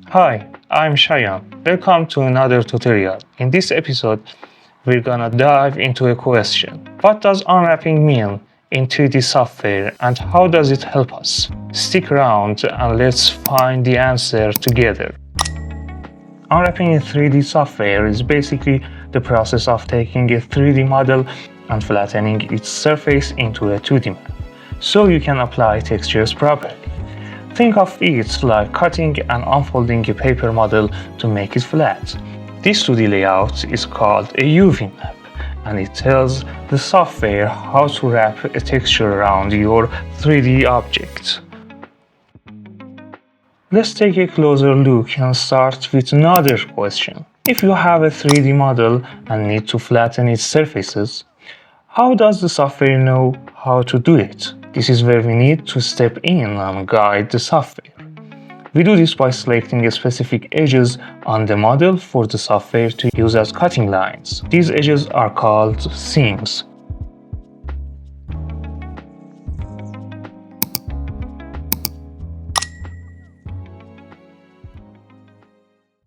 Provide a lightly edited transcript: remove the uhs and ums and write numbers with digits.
Hi, I'm Shayan. Welcome to another tutorial. In this episode, we're gonna dive into a question. What does unwrapping mean in 3D software and how does it help us? Stick around and let's find the answer together. Unwrapping in 3D software is basically the process of taking a 3D model and flattening its surface into a 2D map, so you can apply textures properly. Think of it like cutting and unfolding a paper model to make it flat. This 2D layout is called a UV map, and it tells the software how to wrap a texture around your 3D object. Let's take a closer look and start with another question. If you have a 3D model and need to flatten its surfaces, how does the software know how to do it? This is where we need to step in and guide the software. We do this by selecting specific edges on the model for the software to use as cutting lines. These edges are called seams.